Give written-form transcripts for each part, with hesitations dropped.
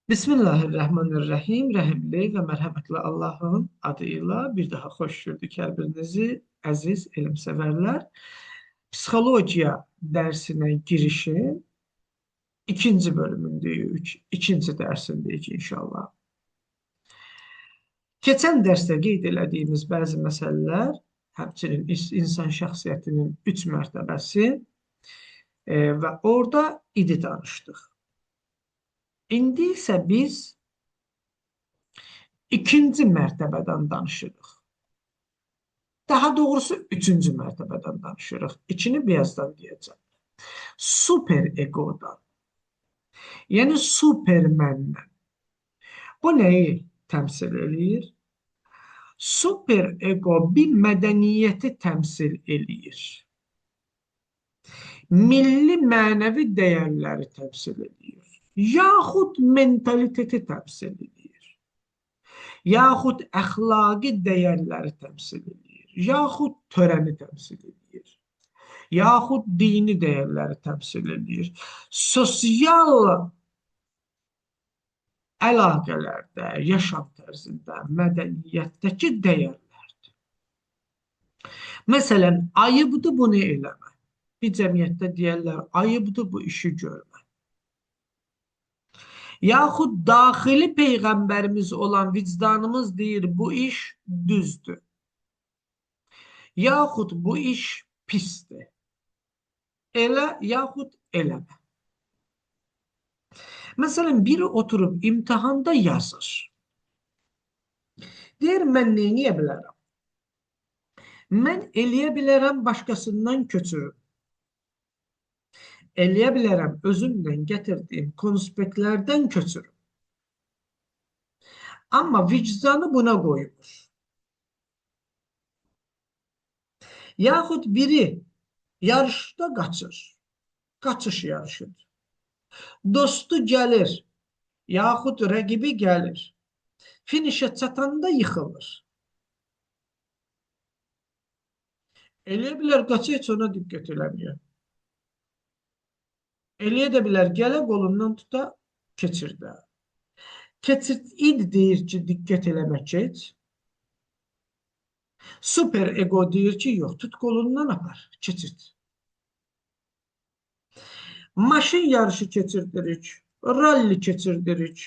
Bismillahirrahmanirrahim. Rəhimli və mərhəmətli Allahın adıyla bir daha xoş gördük hər birinizi, əziz elmsevərlər. Psixologiya dərsinə girişin ikinci bölümündəyik, ikinci dərsindəyik inşallah. Keçən dərsdə qeyd elədiyimiz bəzi məsələlər, həmçinin insan şəxsiyyətinin 3 mərtəbəsi və orada idi danışdıq. İndi isə biz ikinci mərtəbədən danışırıq. Daha doğrusu üçüncü mərtəbədən danışırıq. İçini birazdan deyəcəm. Super egodan. Yəni superməndən. Bu nəyi təmsil eləyir? Super ego bir mədəniyyəti təmsil eləyir. Milli mənəvi dəyərləri təmsil eləyir. Yaxud mentaliteti təmsil eləyir. Yaxud əxlaqi dəyərləri təmsil eləyir. Yaxud törəni təmsil eləyir. Yaxud dini dəyərləri təmsil eləyir. Sosial əlaqələrdə, yaşam tərzində, mədəniyyətdəki dəyərlərdir. Məsələn, ayıbdır bunu eləmək. Bir cəmiyyətdə deyərlər, ayıbdır bu işi görmək. Yaxud daxili peyğəmbərimiz olan vicdanımız deyir, bu iş düzdür. Yaxud bu iş pisdir. Elə, yaxud eləmə. Məsələn, biri oturub imtihanda yazır. Deyir, mən neyləyə bilərəm? Mən eləyə bilərəm, başqasından köçürüm. Eləyə bilərəm, özümdən gətirdiyim konspektlərdən köçürüm. Amma vicdanı buna qoymur. Yaxud biri yarışda qaçır. Qaçış yarışıdır. Dostu gəlir, yaxud rəqibi gəlir. Finişə çatanda yıxılır. Eləyə bilər, qaça heç ona diqqət eləmiyor. Eləyə də bilər, gələ qolundan tuta, keçirdə. Keçid deyir ki, diqqət eləmək heç. Super ego deyir ki, yox, tut qolundan apar, keçid. Maşın yarışı keçirdirik, ralli keçirdirik.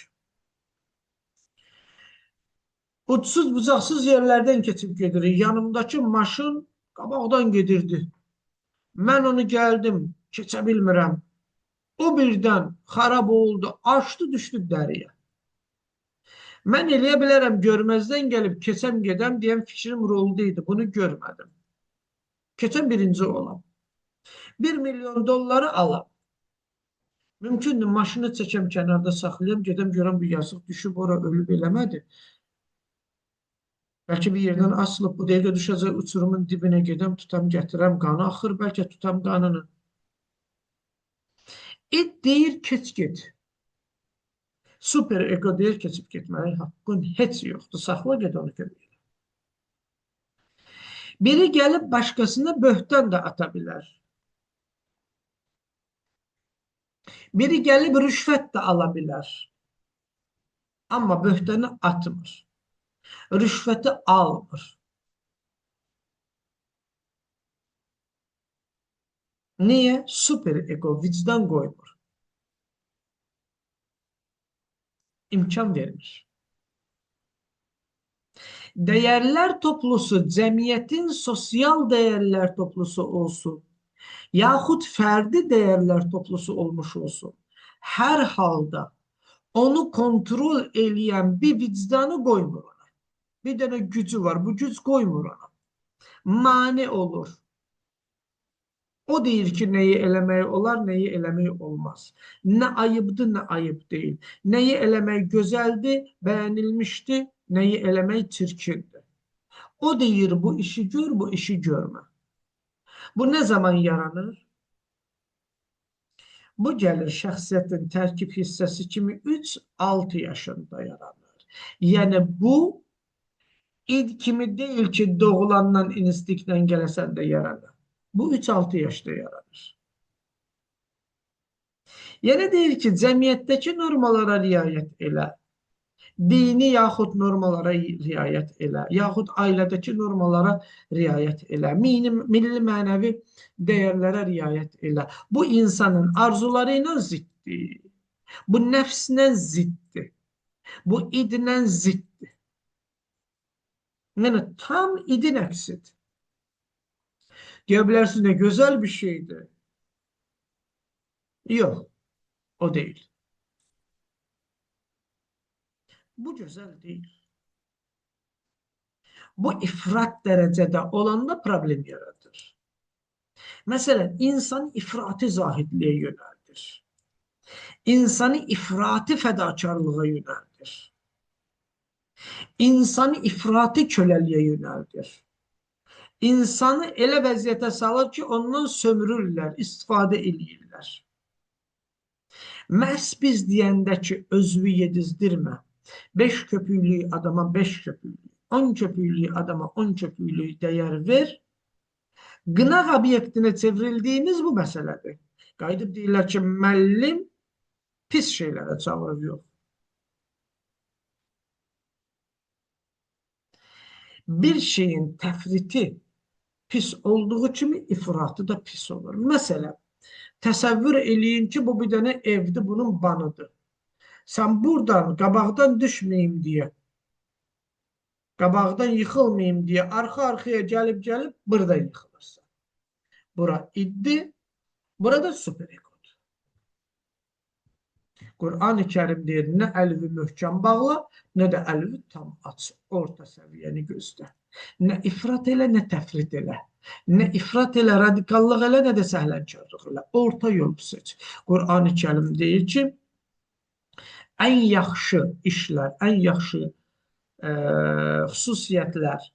Uçsuz bucaqsız yerlərdən keçib gedirik. Yanımdakı maşın qabaqdan gedirdi. Mən onu gəldim, keçə bilmirəm. O birdən xarab oldu, açdı, düşdü dəriyə. Mən eləyə bilərəm, görməzdən gəlib keçəm gedəm deyən fikrim rolda idi. Bunu görmədim. Keçən birinci olam. 1 milyon dolları alam. Mümkündür, maşını çəkəm, kənarda saxlayam, gedəm görəm bu yazıq düşüb, ora ölüb eləmədi. Bəlkə bir yerdən asılıb, bu dəqiqə düşəcək uçurumun dibinə gedəm, tutam, gətirəm, qanı axır, bəlkə tutam qanını. İt deyir, keç get. Super ego deyir, keçib getməyi haqqın heç yoxdur. Saxla, ged onu görmək. Biri gəlib başqasına böhtan da ata bilər. Biri gəlib rüşvət də ala bilər. Amma böhtanı atmır. Rüşvəti almır. Niyə? Super ego vicdan qoymur. İmkan vermir. Dəyərlər toplusu cəmiyyətin sosial dəyərlər toplusu olsun, yaxud fərdi dəyərlər toplusu olmuş olsun. Hər halda onu kontrol eləyən bir vicdanı qoymur ona. Bir dənə gücü var, bu güc qoymur ona. Mane olur. O deyir ki, nəyi eləmək olar, nəyi eləmək olmaz. Nə ayıbdır, nə ayıb deyil. Nəyi eləmək gözəldir, bəyənilmişdir, nəyi eləmək çirkindir. O deyir, bu işi gör, bu işi görmə. Bu nə zaman yaranır? Bu gəlir şəxsiyyətin tərkib hissəsi kimi 3-6 yaşında yaranır. Yəni bu id kimi deyil ki, doğulandan instinktdən gələsən də yaranır. Bu 3-6 yaşda yaranır. Yəni deyir ki, cəmiyyətdəki normalara riayət elə, dini yaxud normalara riayət elə, yaxud ailədəki normalara riayət elə, milli mənəvi dəyərlərə riayət elə. Bu insanın arzuları ilə ziddir. Bu nəfslə ziddir. Bu idlə ziddir. Yəni tam idin əksidir. Deyə bilərsiniz, nə gözəl bir şeydir. Yox, o deyil. Bu gözəl deyil. Bu ifrat dərəcədə olanda problem yaradır. Məsələn, insan ifrati zahidliyə yönəldir. İnsanı ifrati fədakarlığa yönəldir. İnsanı ifrati köləliyə yönəldir. İnsanı elə vəziyyətə salır ki, ondan sömürürlər, istifadə edirlər. Məhz biz deyəndə ki, özünü yedizdirmə, 5 köpüklük adama 5 köpüklük, 10 köpüklük adama 10 köpüklük dəyər ver, qınaq obyektinə çevrildiyiniz bu məsələdir. Qayıdıb deyirlər ki, müəllim pis şeylərə çağırır, yox. Bir şeyin təfriti pis olduğu kimi ifratı da pis olur. Məsələn, təsəvvür eləyin ki, bu bir dənə evdir, bunun banıdır. Sən buradan, qabaqdan düşməyim deyə, qabaqdan yıxılmayım deyə, arxa-arxaya gəlib burada yıxılırsan. Bura iddi, burada super egodur. Qur'an-ı Kərim deyir, nə əlvi möhkəm bağla, nə də əlvi tam aç, orta səviyyəni gözlə. Nə ifrat elə, nə təfrit elə. Nə ifrat elə, radikallıq elə, nə də səhlənkarlıq elə. Orta yol seç. Qur'an-ı Kərim deyir ki, ən yaxşı işlər, ən yaxşı xüsusiyyətlər,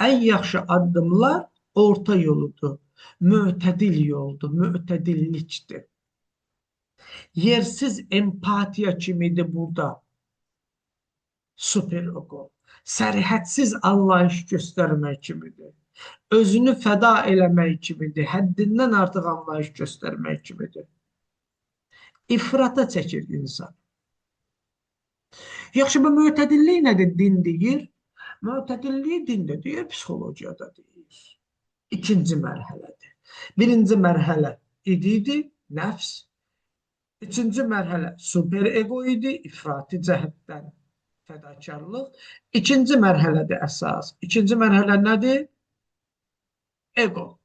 ən yaxşı addımlar orta yoludur. Mütədil yoldur, mütədillikdir. Yersiz empatiya kimidir burada. Super ego. Sərhədsiz anlayış göstərmək kimidir. Özünü fəda eləmək kimidir. Həddindən artıq anlayış göstərmək kimidir. İfrata çəkir insan. Yaxşı, bu mütədillik nədir? Din deyir. Mütədilliyi dində deyir, psixologiyada deyir. İkinci mərhələdir. Birinci mərhələ idi, nəfs. İkinci mərhələ super ego idi, ifrati cəhətdən fədakarlıq. İkinci mərhələdir əsas. İkinci mərhələ nədir? Ego.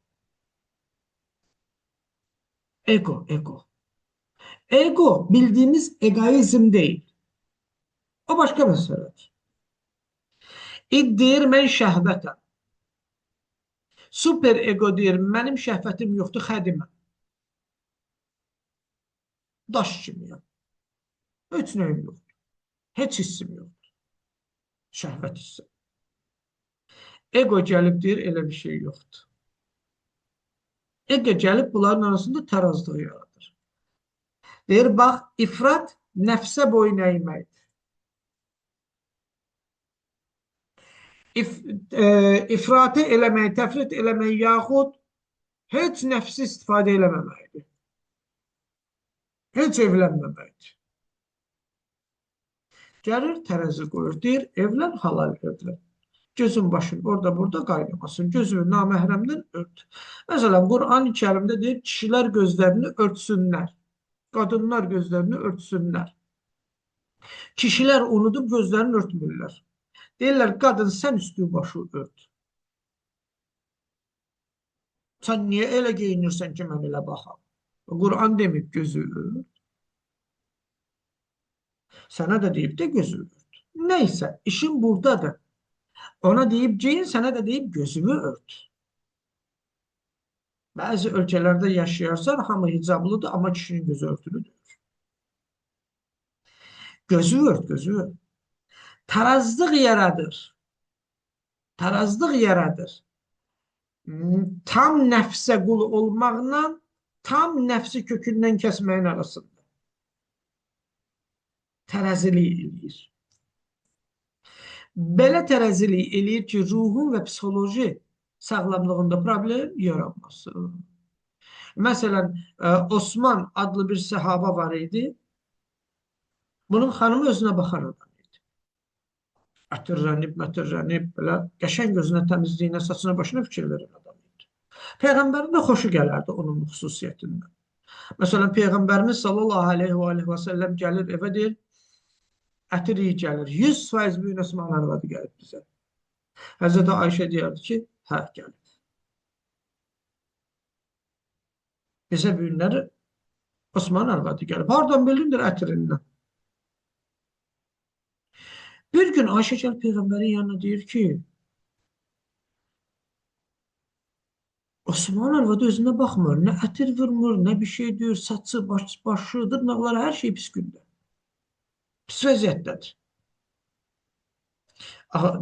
Ego, ego. Ego bildiğimiz egoizm deyil. O başqa məsələdir. İd deyir, mən şəhvətəm. Super ego deyir, mənim şəhvətim yoxdur, xədiməm. Daş kimiyəm. Heç nəyim yoxdur. Heç hissim yoxdur. Şəhvət hissim. Ego gəlib deyir, elə bir şey yoxdur. Ego gəlib bunların arasında tərazlıq yaradır. Deyir, bax, ifrat nəfsə boyun əyməkdir. İfratı eləmək, təfrit eləmək, yaxud heç nəfsi istifadə eləməməkdir. Heç evlənməməkdir. Gəlir, tərəzi qoyur, deyir, evlən, halal evlən. Gözün başın orada burada qaynamasın, gözünü naməhrəmdən ört. Məsələn, Qur'an-ı Kərimdə deyir, kişilər gözlərini örtsünlər, qadınlar gözlərini örtsünlər. Kişilər unudub gözlərini örtmürlər. Deyirlər, qadın, sən üstü başı ört. Sən niyə elə geyinirsən ki, mən elə baxam? Qur'an deməyib gözü ört. Sənə də deyib də gözü ört. Neysə, işin buradadır. Ona deyib giyin, sənə də deyib gözünü ört. Bəzi ölkələrdə yaşayarsan, hamı hicablıdır, amma kişinin gözü örtülüdür. Gözü ört, gözü ört. Tarazlıq yaradır. Tarazlıq yaradır. Tam nəfsə qul olmaqla tam nəfsi kökündən kəsməyin arasında. Tərəzilik eləyir. Belə tərəzilik eləyir ki, ruhun və psixoloji sağlamlığında problem yaranmasın. Məsələn, Osman adlı bir səhaba var idi. Bunun xanımı özünə baxan adam idi. Ətirlənib, mətirlənib, belə qəşəng gözünə, təmizliyinə, saçına, başına fikir verən adam idi. Peyğəmbərin də xoşu gələrdi onun bu xüsusiyyətindən. Məsələn, Peyğəmbərimiz sallallahu aleyhi və səlləm gəlir evə deyir, ətir iyi gəlir. 100% bu gün Osman arvadı gəlib bizə. Həzrəti Ayşə deyərdi ki, hə, gəlib. Bizə bu günləri Osman arvadı gəlib. Hardan bilindir ətirindən? Bir gün Ayşə gəlib Peyğəmbərin yanına deyir ki, Osman arvadı özünə baxmır. Nə ətir vurmur, nə bir şey deyir. Saçı, başı, dırnaqları, hər şey pis gündə. Pis vəziyyətdədir.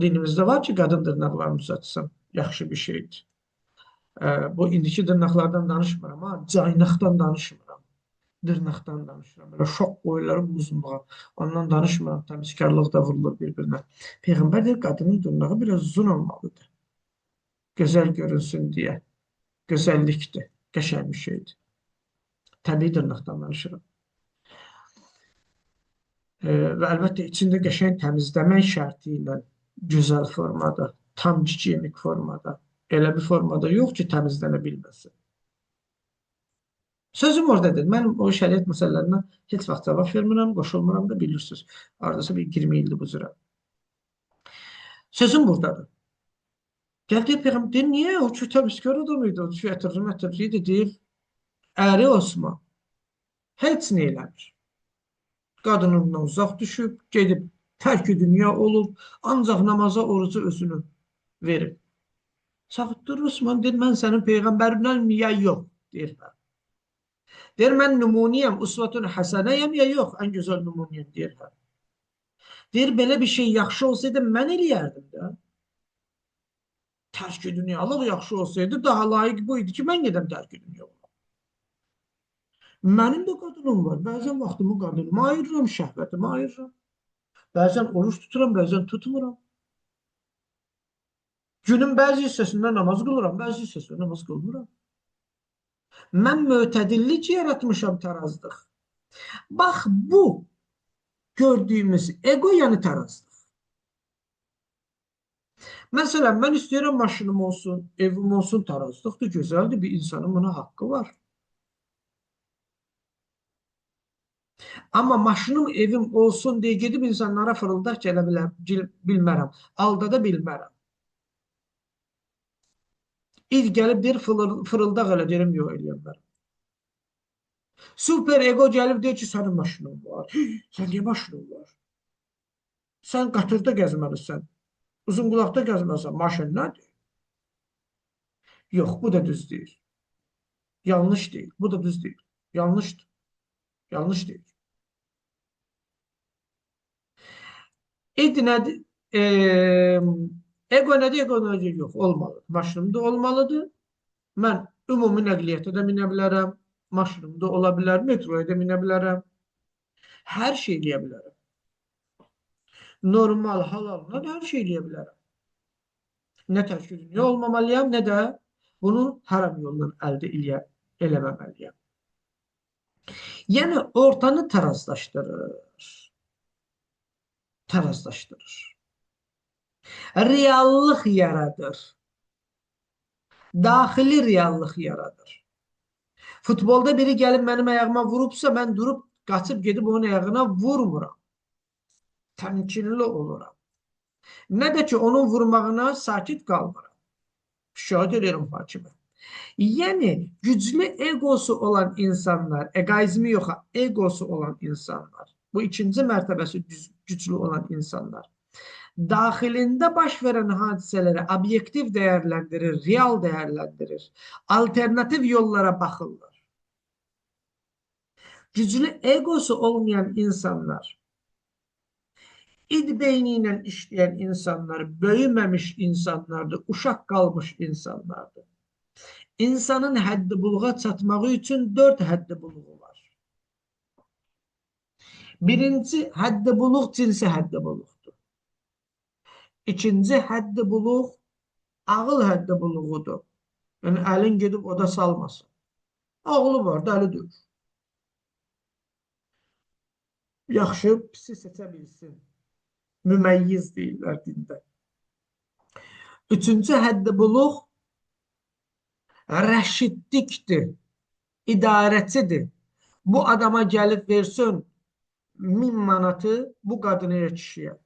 Dinimizdə var ki, qadın dırnaqlarını uzatsan, yaxşı bir şeydir. Bu indiki dırnaqlardan danışmıram, ha, caynaqdan danışmıram. Dırnaqdan danışıram. Belə şok qoyulur uzunluğa. Ondan danışmıram. Təmizkarlıq da vurulur bir-birinə. Peyğəmbər deyir, qadının dırnağı biraz uzun olmalıdır. Gözəl görünsün deyə. Gözəllikdir. Qəşəng bir şeydir. Təbii dırnaqdan danışıram. Və əlbəttə içində qəşəng təmizləmək şərti ilə gözəl formada, tam gigiyenik formada, elə bir formada yox ki, təmizlənə bilməsin. Sözüm oradadır. Mən o şəriət məsələlərinə heç vaxt cavab vermirəm, qoşulmuram da bilirsiniz. Aradasa bir 20 ildir bu cürə. Sözüm buradadır. Gəldi Peyğəmbər deyir, niyə? O ki, təmizkar adam idi, o ki, ətirli deyir, əri Osman heç nə eləmir. Qadınından uzaq düşüb, gedib tərk-i dünya olub, ancaq namaza, orucu özünü verib. Çağıtdır Osman, deyir, mən sənin Peyğəmbərindən ya yox, deyir. Deyir, mən nümuniyəm, usvatun həsənəyəm ya yox, ən gözəl nümuniyəm, deyir. Deyir, belə bir şey yaxşı olsaydı, mən eləyərdim də. Tərk-i dünyalıq yaxşı olsaydı, daha layiq bu idi ki, mən gedəm tərk-i dünyalıq. Mənim də qadınım var. Bəzən vaxtımı qadınıma ayırıram, şəhvətimi ayırıram. Bəzən oruç tuturam, bəzən tutmuram. Günün bəzi hissəsində namaz qılıram, bəzi hissəsində namaz qılmıram. Mən mötədillik yaratmışam, tarazlıq. Bax, bu gördüyümüz ego, yəni tarazlıq. Məsələn, mən istəyirəm maşınım olsun, evim olsun, tarazlıqdır, gözəldir, bir insanın buna haqqı var. Amma maşınım, evim olsun deyə gedib insanlara fırıldaq gələ bilmərəm, aldada bilmərəm. İlk gəlib deyir, fırıldaq elə deyirəm, yox, eləyəm. Super ego gəlib deyir ki, sənin maşının var. Sən niyə maşının var? Sən qatırda gəzməlisən. Uzun qulaqda gəzməlisən. Maşın nədir? Yox, bu da düz deyil. Yanlış deyil. Bu da düz deyil. Yanlışdır. Yanlış deyil. Nədir? Ego nədir? Ego nədir? Yox, olmalıdır. Maşınım da olmalıdır. Mən ümumi nəqliyyətə də minə bilərəm. Maşınım da ola bilər. Metroya da minə bilərəm. Hər şey eləyə bilərəm. Normal, halalına da hər şey eləyə bilərəm. Nə tərk-i dünya olmamalıyam, nə də bunu haram yoldan əldə eləməməliyəm. Yəni, ortanı tarazlaşdırır. Tarazlaşdırır. Reallıq yaradır. Daxili reallıq yaradır. Futbolda biri gəlib mənim ayağıma vurubsa, mən durub, qaçıb gedib onun ayağına vurmuram. Təmkinli oluram. Nə də ki, onun vurmağına sakit qalmıram. Şahid edirəm hakimə. Yəni, güclü egosu olan insanlar, egoizmi yox, egosu olan insanlar, bu ikinci mərtəbəsi güclü olan insanlar, daxilində baş verən hadisələri obyektiv dəyərləndirir, real dəyərləndirir, alternativ yollara baxırlar. Güclü egosu olmayan insanlar, id beyni ilə işləyən insanlar, böyüməmiş insanlardır, uşaq qalmış insanlardır. İnsanın həddi buluğa çatmağı üçün 4 həddi buluğu var. Birinci həddi buluq cinsi həddi buluqdur. İkinci həddi buluq ağıl həddi buluğudur. Yəni əlin gedib oda salmasın. Ağlı var, dəlidir. Yaxşı, pisi seçə bilsin. Müməyyiz deyirlər dində. Üçüncü həddi buluq rəşidlikdir, idarəçidir. Bu adama gəlib versin 1000 manatı bu qadına kişiyə.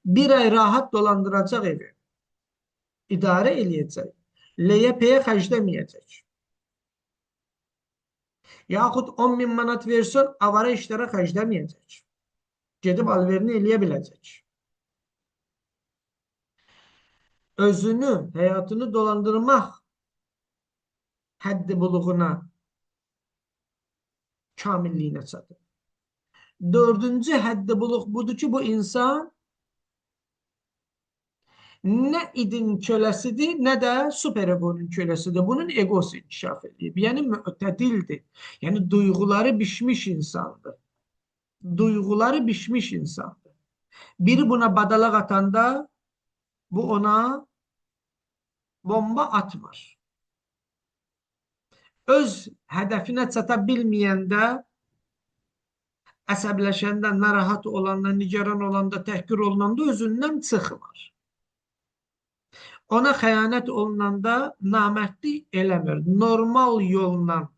Bir ay rahat dolandıracaq evi. İdarə eləyəcək. Leyə peyə xərcləməyəcək. Yaxud 10.000 manat versin, avara işlərə xərcləməyəcək. Gedib alverini eləyə biləcək. Özünü, həyatını dolandırmaq həddi buluğuna, kamilliyinə çatır. Dördüncü həddi buluq budur ki, bu insan nə idin köləsidir, nə də superegonun köləsidir. Bunun egosu inkişaf edib. Yəni, mütədildir. Yəni, duyğuları bişmiş insandır. Duyğuları bişmiş insandır. Biri buna badalaq atanda, bu ona bomba atmır. Öz hədəfinə çata bilməyəndə, əsəbləşəndə, narahat olanda, nigaran olanda, təhqir olunanda özündən çıxmır. Ona xəyanət olunanda namərdlik eləmir. Normal yolla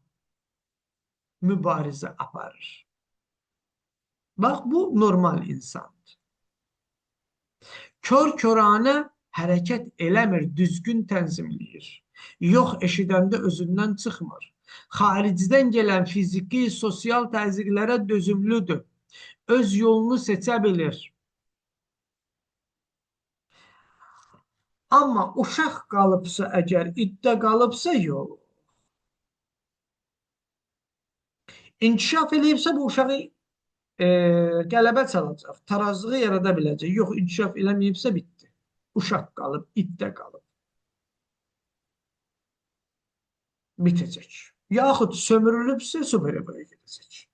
mübarizə aparır. Bax, bu normal insandır. Kör-körənə hərəkət eləmir, düzgün tənzimləyir. Yox, eşidəndə özündən çıxmır. Xaricdən gələn fiziki, sosial təzyiqlərə dözümlüdür. Öz yolunu seçə bilir. Amma uşaq qalıbsa, əgər iddə qalıbsa, yox. İnkişaf eləyibsə, bu uşağı qələbə çalacaq, tarazlığı yarada biləcək. Yox, inkişaf eləməyibsə, bitdi. Uşaq qalıb, iddə qalıb. Bitəcək. Yaxud sömürülübsə, superegoya gedəcək.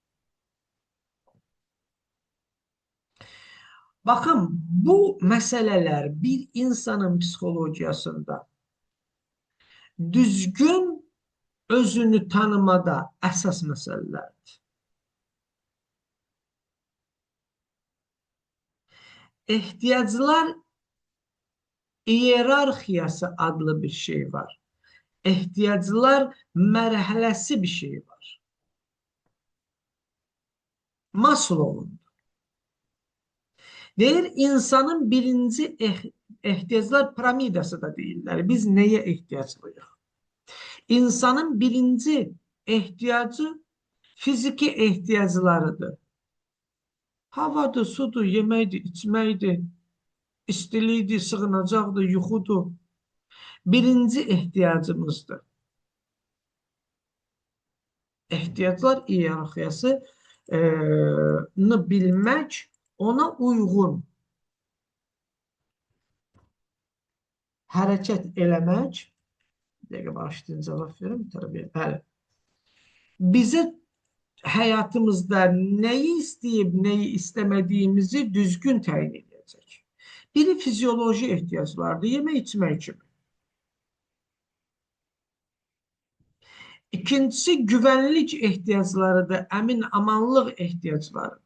Baxın, bu məsələlər bir insanın psixologiyasında düzgün özünü tanımada əsas məsələlərdir. Ehtiyaclar iyerarxiyası adlı bir şey var. Ehtiyaclar mərhələsi bir şey var. Maslow'un. Deyir, insanın birinci ehtiyaclar piramidası da deyirlər. Biz nəyə ehtiyaclıyıq? İnsanın birinci ehtiyacı fiziki ehtiyaclarıdır. Havadır, sudur, yeməkdir, içməkdir, istilikdir, sığınacaqdır, yuxudur. Birinci ehtiyacımızdır. Ehtiyaclar iyerarxiyasını bilmək, ona uyğun hərəkət eləmək, bir dəqiqə bağışlayın, cavab verim, bəli. Bizə həyatımızda nəyi istəyib, nəyi istəmədiyimizi düzgün təyin edəcək. Biri fizioloji ehtiyaclardır, yemək içmək kimi. İkincisi, güvənlik ehtiyaclarıdır, əmin-amanlıq ehtiyaclarıdır.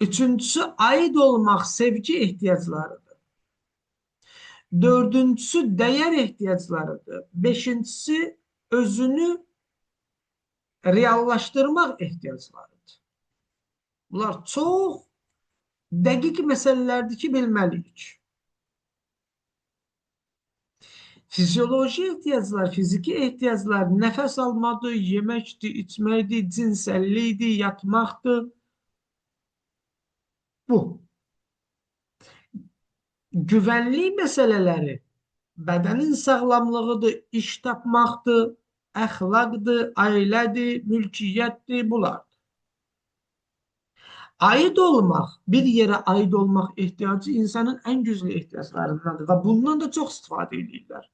Üçüncüsü, aid olmaq, sevgi ehtiyaclarıdır. Dördüncüsü, dəyər ehtiyaclarıdır. Beşincisi, özünü reallaşdırmaq ehtiyaclarıdır. Bunlar çox dəqiq məsələlərdir ki, bilməliyik. Fizioloji ehtiyaclar, fiziki ehtiyaclar nəfəs almadır, yeməkdir, içməkdir, cinsəllikdir, yatmaqdır. Bu. Güvənlik məsələləri bədənin sağlamlığıdır, iş tapmaqdır, əxlaqdır, ailədir, mülkiyyətdir, bunlardır. Aid olmaq, bir yerə aid olmaq ehtiyacı insanın ən güclü ehtiyaclarındandır və bundan da çox istifadə edirlər.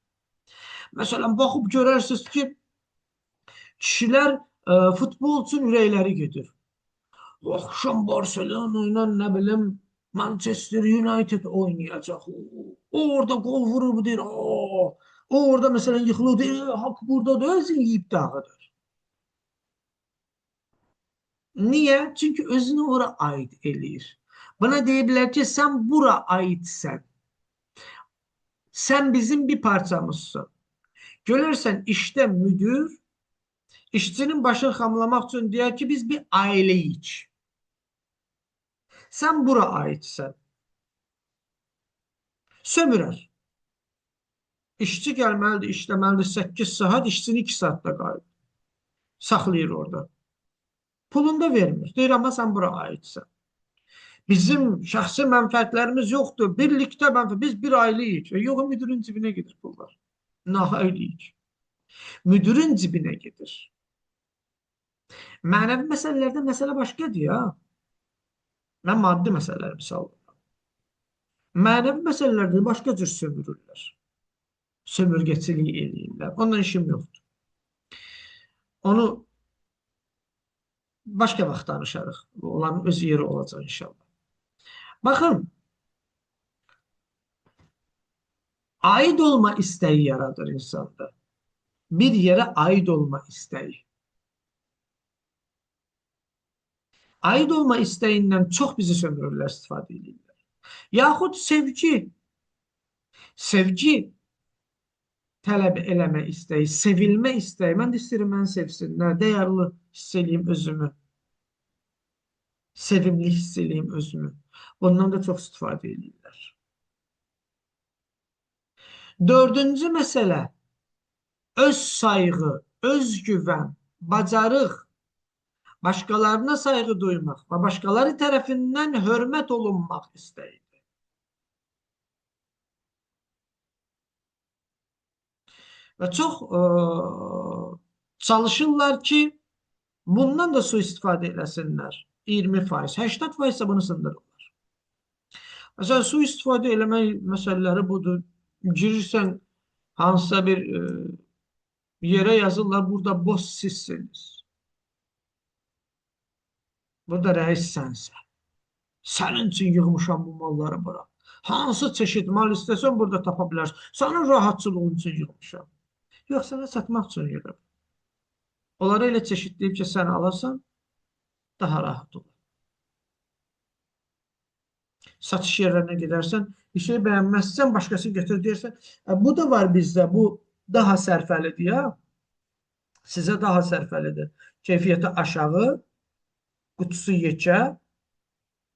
Məsələn, baxıb görərsiniz ki, kişilər futbol üçün ürəkləri gedir. Axşam Barcelona ilə, nə bilim, Manchester United oynayacaq. Orada qol vurur, deyir, O orada mesela yıxılır, haqq buradadır, özün yeyib dağıdır. Niye? Çünkü özünü ora ait eləyir. Buna deyiblər ki, sən bura aidsən. Sən bizim bir parçamızsın. Görürsən işdə müdür işçinin başını xamlamaq üçün deyər ki, biz bir ailəyik. Sən bura aidsən. Sömürər. İşçi gəlməlidir, işləməlidir 8 saat, işçini 2 saatda qayıdır. Saxlayır orada. Pulunu da vermir. Deyir, amma sən bura aidsən. Bizim şəxsi mənfəətlərimiz yoxdur. Birlikdə mənfəət. Biz bir ailəyik. Yox, müdürün cibinə gedir pullar. Nahailiyik. Müdürün cibinə gedir. Mənəvi məsələlərdə məsələ başqadır ya. Mən maddi məsələləri misal verirəm. Mənəvi məsələlərdə başqa cür sömürürlər. Sömürgəçilik eləyirlər. Ondan işim yoxdur. Onu başqa vaxt danışarıq. Onların öz yeri olacaq inşallah. Baxın, aid olma istəyi yaradır insanda. Bir yerə aid olma istəyi. Aid olma istəyindən çox bizi sömürürlər, istifadə edirlər. Yaxud sevgi. Sevgi tələb eləmə istəyi, sevilmə istəyi. Mən də istəyirəm məni sevsinlər, dəyərli hiss eləyim özümü. Sevimli hiss eləyim özümü. Bundan da çox istifadə edirlər. Dördüncü məsələ, öz sayğı, öz güvən, bacarıq, başqalarına sayğı duymaq və başqaları tərəfindən hörmət olunmaq istəyidir. Və çox çalışırlar ki, bundan da sui-istifadə eləsinlər. 20%, 80% ise bunu sındırırlar. Mesela sui-istifadə eləmək məsələləri budur. Girirsən hansısa bir yerə yazırlar, burada boss sizsiniz. Burada rəis sənsən. Sənin üçün yığmışam bu malları bura. Hansı çeşit mal istəsən burada tapa bilərsən. Sənin rahatçılığın üçün yığmışam. Yox, sənə satmaq üçün yığıb. Onları elə çeşitləyib ki, sən alarsan, daha rahat olur. Satış yerlərinə gedərsən, bir şey bəyənməzsən, başqası götür deyirsən. Bu da var bizdə, bu daha sərfəlidir ya. Sizə daha sərfəlidir. Keyfiyyəti aşağı, qutusu yekə,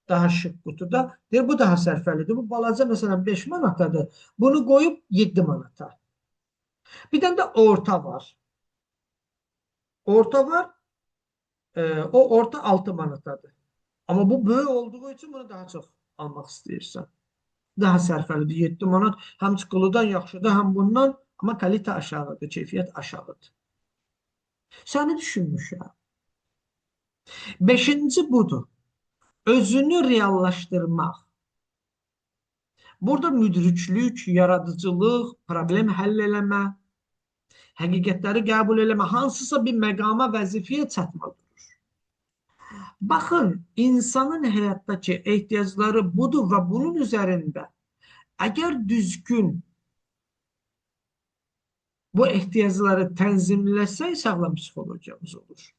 daha şık qutuda. Deyir, bu daha sərfəlidir. Bu balaca məsələn 5 manatadır. Bunu qoyub 7 manata. Bir dənə də orta var. Orta var, o orta 6 manatadır. Amma bu böyük olduğu üçün bunu daha çox almaq istəyirsən. Daha sərfəlidir. 7 manat həm çikolatadan yaxşıdır, həm bundan, amma kalite aşağıdır, keyfiyyət aşağıdır. Səni düşünmüşəm. Beşinci budur. Özünü reallaşdırmaq. Burada müdriklük, yaradıcılıq, problem həll eləmə, həqiqətləri qəbul eləmə, hansısa bir məqama, vəzifəyə çatma durur. Baxın, insanın həyatdakı ehtiyacları budur və bunun üzərində əgər düzgün bu ehtiyacları tənzimləsək, sağlam psixologiyamız olur.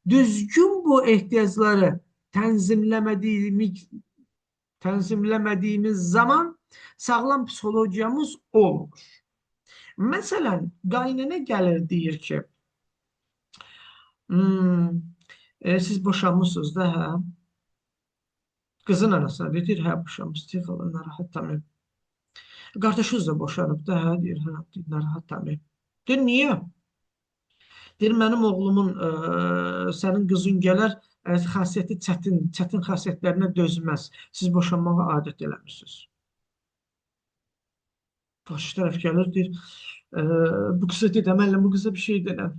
Düzgün bu ehtiyacları tənzimləmədiyimiz zaman sağlam psixologiyamız olmur. Məsələn, qaynana gəlir, deyir ki, siz boşanmışsınız da, hə? Qızın anasına deyir, hə, boşanmışsınız, narahat tamam. Qardaşınız da boşanıb da, hə, deyir, hə, narahat tamam. Deyir, niyə? Deyir, mənim oğlumun, sənin qızın gələr, xasiyyəti çətin xasiyyətlərinə dözməz. Siz boşanmağa adət eləmişsiniz. Qarşı tərəf gəlir, deyir, bu qıza deməllə, bu qıza bir şey denəm.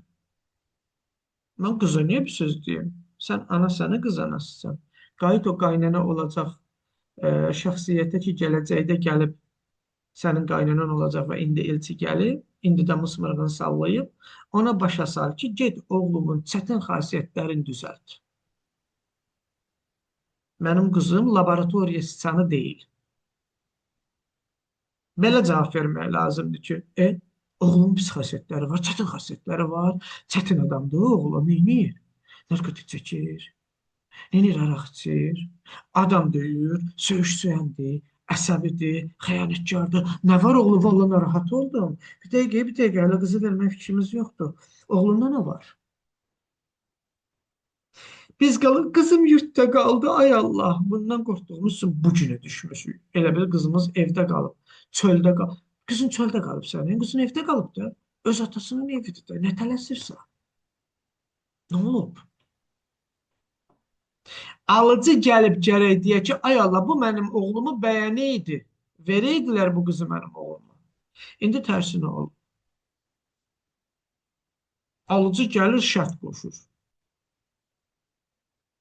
Mən qıza niyə bir söz deyim? Sən anasını, qız anasısan. Qayıt o qaynana olacaq şəxsiyyətə ki, gələcəkdə gəlib sənin qaynanan olacaq və indi elçi gəlib, indi də mısmırığını sallayıb, ona başa sal ki, get oğlumun çətin xasiyyətlərini düzəlt. Mənim qızım laboratoriya siçanı deyil. Belə cavab vermək lazımdır ki, Oğlun pis xasiyyətləri var, çətin xasiyyətləri var. Çətin adamdır oğlu, neynir? Narkotik çəkir, neynir, araq içir, adam döyür, söyüş-söyəndir, əsəbidir, xəyanətkardır. Nə var oğlu, valla narahat oldum. Bir dəqiqə, hələ qızı vermək fikrimiz yoxdur. Oğlunda nə var? Biz qalın, qızım yurtda qaldı, ay Allah. Bundan qorxduğumuz üçün bu günə düşmüşük. Elə bil qızımız evdə qalıb, çöldə qalıb. Qızın çöldə qalıb sənin, qızın evdə qalıb da. Öz atasının evidir də, nə tələsirsən? Nə olub? Alıcı gəlib gərək deyə ki, ay Allah, bu mənim oğlumu bəyənəydi. Verəydilər bu qızı mənim oğluma. İndi tərsinə olur. Alıcı gəlir, şərt qoşur.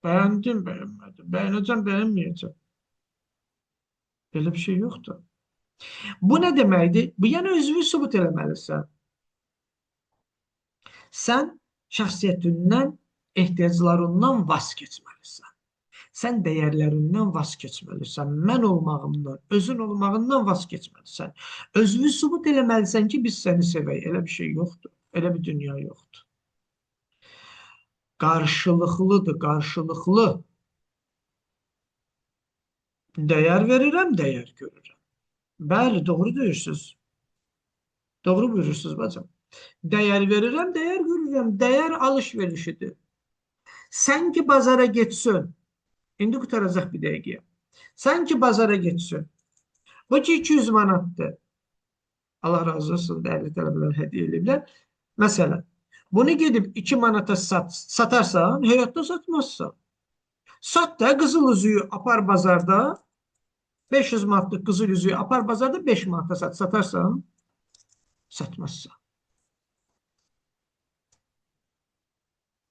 Bəyəndim, bəyənmədim. Bəyənəcəm, bəyənməyəcəm. Belə bir şey yoxdur. Bu nə deməkdir? Bu, yəni özünü sübut eləməlisən. Sən şəxsiyyətindən, ehtiyaclarından vaz keçməlisən. Sən dəyərlərindən vaz keçməlisən. Mən olmağımdan, özün olmağından vaz keçməlisən. Özünü sübut eləməlisən ki, biz səni sevək. Elə bir şey yoxdur. Elə bir dünya yoxdur. Qarşılıqlıdır, qarşılıqlı. Dəyər verirəm, dəyər görürəm. Bəli, doğru deyirsiniz. Doğru buyurursunuz bacım. Dəyər verirəm, dəyər görürəm. Dəyər alış-verişidir. Sən ki bazara getsin, indi qutaracaq bir dəqiqəyə. Sən ki bazara getsin, bu ki 200 manatdır. Allah razı olsun, dəyərli tələbələr hədiyyə ediblər. Məsələn, bunu gedib 2 manata satarsan, həyatda satmazsan. Sat da qızıl üzüyü apar bazarda, 500 manatlıq qızıl üzüyü apar bazarda 5 manata satarsan, satmazsan.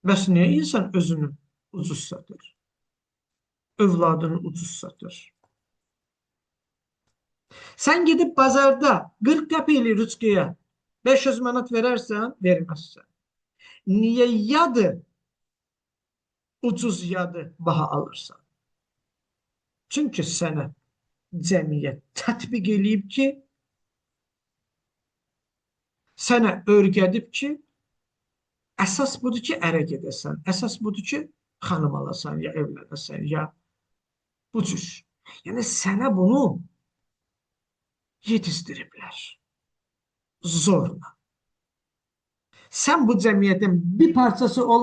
Bəs niyə insan özünü ucuz satır? Övladını ucuz satır. Sən gedib bazarda 40 qəpikli rüçkəyə 500 manat verərsən, verməzsən. Niyə yadı, ucuz yadı baha alırsan? Çünki sənə cəmiyyət tətbiq eləyib ki, sənə öyrədib ki, əsas budur ki, ərə gedəsən. Əsas budur ki, xanım alasan, ya evlənəsən, ya bu cür. Yəni, sənə bunu yetişdiriblər. Zorla. Sən bu cəmiyyətin bir parçası olmalısan.